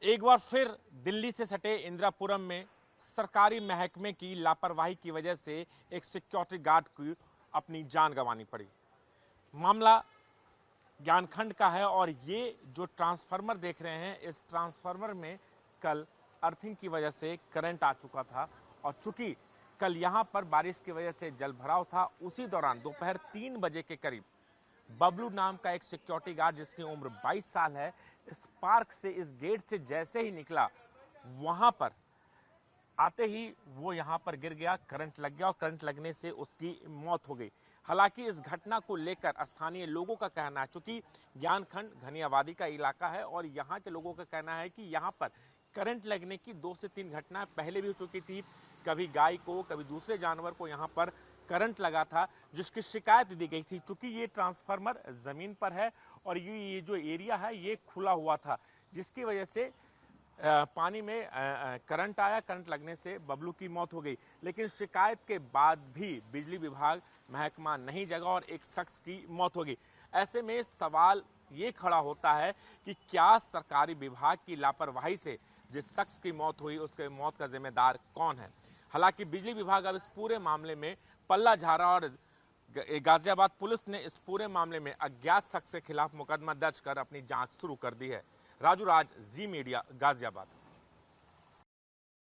एक बार फिर दिल्ली से सटे इंदिरापुरम में सरकारी महकमे की लापरवाही की वजह से एक सिक्योरिटी गार्ड को अपनी जान गंवानी पड़ी। मामला ज्ञानखंड का है और ये जो ट्रांसफार्मर देख रहे हैं, इस ट्रांसफार्मर में कल अर्थिंग की वजह से करंट आ चुका था और चूंकि कल यहाँ पर बारिश की वजह से जल भराव था, उसी दौरान दोपहर 3 बजे के करीब बबलू नाम का एक सिक्योरिटी गार्ड जिसकी उम्र 22 साल है, इस पार्क से, इस गेट से जैसे ही निकला, वहां पर आते ही वो यहां पर गिर गया, करंट लग गया और करंट लगने से उसकी मौत हो गई। हालांकि इस घटना को लेकर स्थानीय लोगों का कहना है, चूंकि ज्ञानखंड घनी आबादी का इलाका है और यहाँ के लोगों का कहना है कि यहाँ पर करंट लगने की 2 से 3 घटनाएं पहले भी हो चुकी थी। कभी गाय को, कभी दूसरे जानवर को यहाँ पर करंट लगा था, जिसकी शिकायत दी गई थी। चूंकि ये ट्रांसफार्मर जमीन पर है और ये जो एरिया है ये खुला हुआ था, जिसकी वजह से पानी में करंट आया, करंट लगने से बबलू की मौत हो गई। लेकिन शिकायत के बाद भी बिजली विभाग महकमा नहीं जगा और एक शख्स की मौत हो गई। ऐसे में सवाल ये खड़ा होता है कि क्या सरकारी विभाग की लापरवाही से जिस शख्स की मौत हुई उसके मौत का जिम्मेदार कौन है। हालांकि बिजली विभाग अब इस पूरे मामले में पल्ला झाड़ा और गाजियाबाद पुलिस ने इस पूरे मामले में अज्ञात शख्स के खिलाफ मुकदमा दर्ज कर अपनी जांच शुरू कर दी है। राजू राज, जी मीडिया, गाजियाबाद।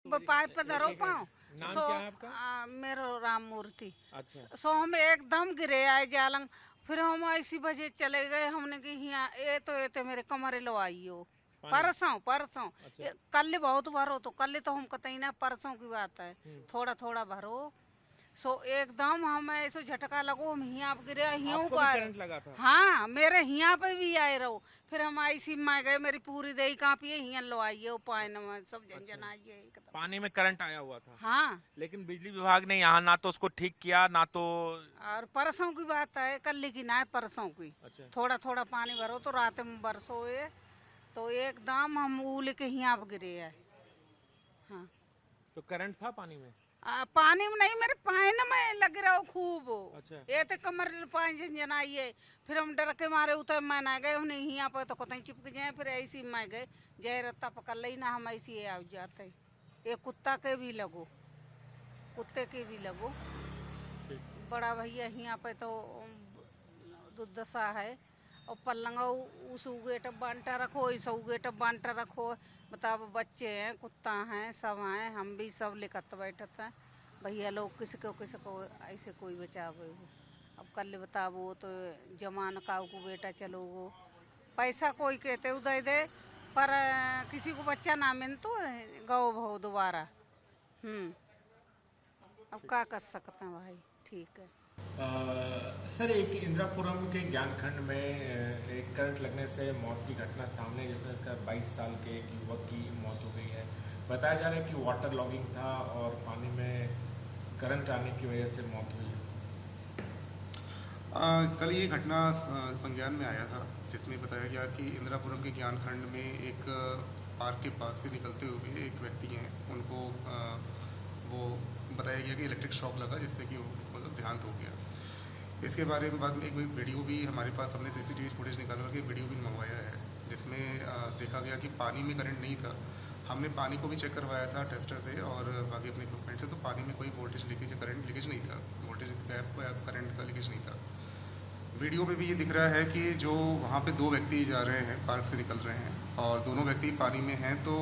पाइप पे धरो पाओ। नाम क्या है आपका? मेरो राम मूर्ति। अच्छा। सो हम एकदम गिरे आए जालंग, फिर हम ऐसी बजे चले गए। हमने कि यहाँ ये तो मेरे कमरे लो आई हो परसों। अच्छा। कल बहुत भरो, तो कल तो हम कतई ना, परसों की बात है, थोड़ा थोड़ा भरो। सो एकदम हम ऐसे झटका लगो, हम हिया पे गिरे, हियों आपको भी करंट लगा था? हाँ, मेरे हिया पे भी आए रहो। फिर हम ऐसी में गए, मेरी पूरी दही कांपी है, हिया लो आइए, वो पानी में सब जन आइए एकदम। पानी में करंट आया हुआ था? हाँ। लेकिन बिजली विभाग ने यहाँ ना तो उसको ठीक किया, ना तो। और परसों की बात है, कल की ना है, परसों की। अच्छा। थोड़ा थोड़ा पानी भरो तो रात में बरसो है, तो एकदम हम उल के हिया पे गिरे है। हाँ। तो करंट था पानी में? पानी में नहीं, मेरे पानी में लग रहा हो खूब। अच्छा। ये तो कमर पानी जन आइए, फिर हम डर के मारे उतर मैं ना गए, हमने यहाँ पर तो कतई चिपक जाए, फिर ऐसी मैं गए, जय रत्ता पकड़ ली ना, हम ऐसी आ जाते। ये कुत्ता के भी लगो, कुत्ते के भी लगो। बड़ा भैया यहाँ पे तो दुर्दशा है, और पल्लंगा उस उगेट बांटा रखो, इस उगेट बांटा रखो। बताओ, बच्चे हैं, कुत्ता हैं, सब हैं, हम भी सब लेकर बैठते हैं। भैया लोग किसी को ऐसे कोई बचावे हो। अब कल बताओ तो जमान काऊ को बेटा चलो वो पैसा कोई कहते दे दे, पर किसी को बच्चा ना मिल तो गौ भो दोबारा। अब क्या कर सकते हैं भाई, ठीक है। सर, एक इंदिरापुरम के ज्ञानखंड में एक करंट लगने से मौत की घटना सामने, जिसमें इसका 22 साल के एक युवक की मौत हो गई है। बताया जा रहा है कि वाटर लॉगिंग था और पानी में करंट आने की वजह से मौत हुई है। कल ये घटना संज्ञान में आया था, जिसमें बताया गया कि इंदिरापुरम के ज्ञानखंड में एक पार्क के पास से निकलते हुए एक व्यक्ति हैं, उनको वो बताया गया कि इलेक्ट्रिक शॉक लगा, जिससे कि मतलब देहांत हो गया। इसके बारे में बाद में एक वीडियो भी हमारे पास, हमने सीसीटीवी फुटेज निकाल करके वीडियो भी मंगवाया है, जिसमें देखा गया कि पानी में करंट नहीं था। हमने पानी को भी चेक करवाया था टेस्टर से और बाकी अपने इक्विपमेंट से, तो पानी में कोई वोल्टेज लीकेज, करंट लीकेज नहीं था, वोल्टेज गैप या करंट का लीकेज नहीं था। वीडियो में भी ये दिख रहा है कि जो वहाँ पे 2 व्यक्ति जा रहे हैं, पार्क से निकल रहे हैं, और दोनों व्यक्ति पानी में हैं, तो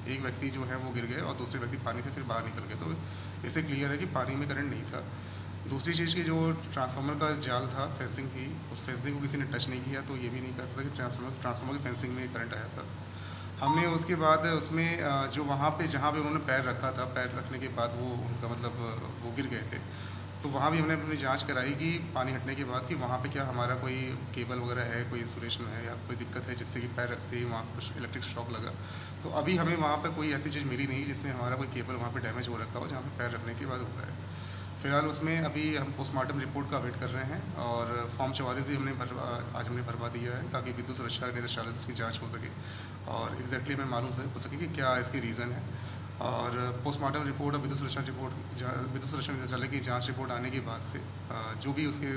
एक व्यक्ति जो है वो गिर गए और दूसरे व्यक्ति पानी से फिर बाहर निकल गए। तो इससे क्लियर है कि पानी में करंट नहीं था। दूसरी चीज़ की जो ट्रांसफार्मर का जाल था, फेंसिंग थी, उस फेंसिंग को किसी ने टच नहीं किया, तो ये भी नहीं कह सकता कि ट्रांसफार्मर की फेंसिंग में करंट आया था। हमने उसके बाद उसमें जो वहाँ पे जहाँ पे उन्होंने पैर रखा था, पैर रखने के बाद वो उनका मतलब वो गिर गए थे, तो वहाँ भी हमने अपनी जांच कराई कि पानी हटने के बाद कि वहाँ पे क्या हमारा कोई केबल वगैरह है, कोई इंसुलेशन है या कोई दिक्कत है जिससे कि पैर रखते ही वहाँ कुछ इलेक्ट्रिक शॉक लगा। तो अभी हमें वहाँ पे कोई ऐसी चीज़ मिली नहीं जिसमें हमारा कोई केबल वहाँ पे डैमेज हो रखा हो, जहाँ पे पैर रखने के बाद हुआ है। फिलहाल उसमें अभी हम पोस्टमार्टम रिपोर्ट का वेट कर रहे हैं, और फॉर्म 44 भी आज हमने भरवा दिया है, ताकि विद्युत सुरक्षा निदेशालय से इसकी जाँच हो सके और एग्जैक्टली हमें मालूम हो सके कि क्या इसके रीज़न है। और पोस्टमार्टम रिपोर्ट और विद्युत सुरक्षा निदेशालय की जांच रिपोर्ट आने के बाद से जो भी उसके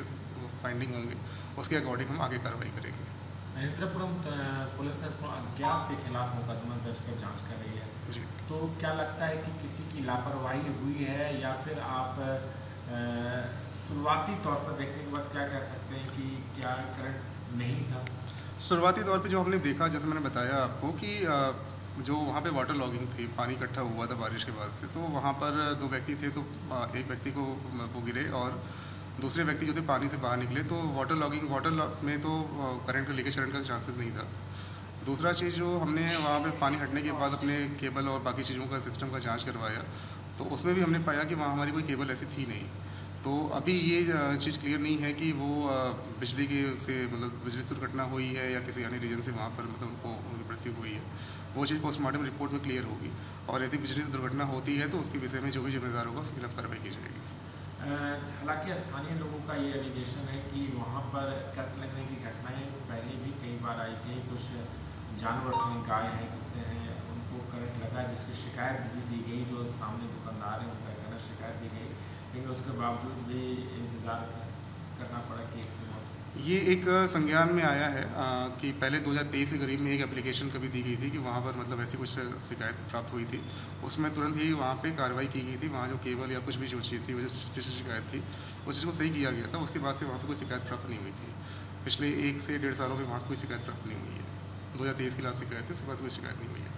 फाइंडिंग होंगे, उसके अकॉर्डिंग हम आगे कार्रवाई करेंगे। इंद्रपुरम पुलिस ने इसको अज्ञात के खिलाफ मुकदमा दर्ज कर जांच कर रही है। जी। तो क्या लगता है कि किसी की लापरवाही हुई है, या फिर आप शुरुआती तौर पर देखने के बाद क्या कह सकते हैं कि क्या करंट नहीं था? शुरुआती तौर पे जो हमने देखा, जैसे मैंने बताया आपको कि जो वहाँ पे वाटर लॉगिंग थी, पानी इकट्ठा हुआ था बारिश के बाद से, तो वहाँ पर 2 व्यक्ति थे। तो एक व्यक्ति को वो गिरे और दूसरे व्यक्ति जो थे पानी से बाहर निकले। तो वाटर लॉग में तो करंट का, लीकेज करंट का चांसेस नहीं था। दूसरा चीज़, जो हमने वहाँ पे पानी हटने के बाद अपने केबल और बाकी चीज़ों का, सिस्टम का जांच करवाया, तो उसमें भी हमने पाया कि वहाँ हमारी कोई केबल ऐसी थी नहीं। तो अभी ये चीज़ क्लियर नहीं है कि वो बिजली के से, मतलब बिजली से दुर्घटना हुई है या किसी अन्य रीजन से वहाँ पर मतलब उनकी मृत्यु हुई है। वो चीज़ पोस्टमार्टम रिपोर्ट में क्लियर होगी, और यदि बिजली से दुर्घटना होती है तो उसके विषय में जो भी जिम्मेदार होगा उसके खिलाफ कार्रवाई की जाएगी। हालांकि स्थानीय लोगों का ये एलिगेशन है कि वहाँ पर कत्ल लगने की घटनाएं पहले भी कई बार आई थी। कुछ जानवर से, गाय हैं, कुत्ते हैं, उनको करंट लगा, जिसकी शिकायत भी दी गई। जो सामने दुकानदार हैं उनका कहना, शिकायत दी गई, लेकिन उसके बावजूद भी इंतज़ार करना पड़ा कि ये एक संज्ञान में आया है कि पहले 2023 के करीब में एक एप्लीकेशन कभी दी गई थी कि वहाँ पर मतलब ऐसी कुछ शिकायत प्राप्त हुई थी। उसमें तुरंत ही वहाँ पे कार्रवाई की गई थी। वहाँ जो केबल या कुछ भी जो चीज़ थी, वो जिस शिकायत थी, उस चीज़ को सही किया गया था। उसके बाद से वहाँ पर कोई शिकायत प्राप्त नहीं हुई थी। पिछले 1 से 1.5 सालों में वहाँ कोई शिकायत प्राप्त नहीं हुई है। 2023 की लास्ट शिकायत थी, उसके बाद कोई शिकायत नहीं हुई है।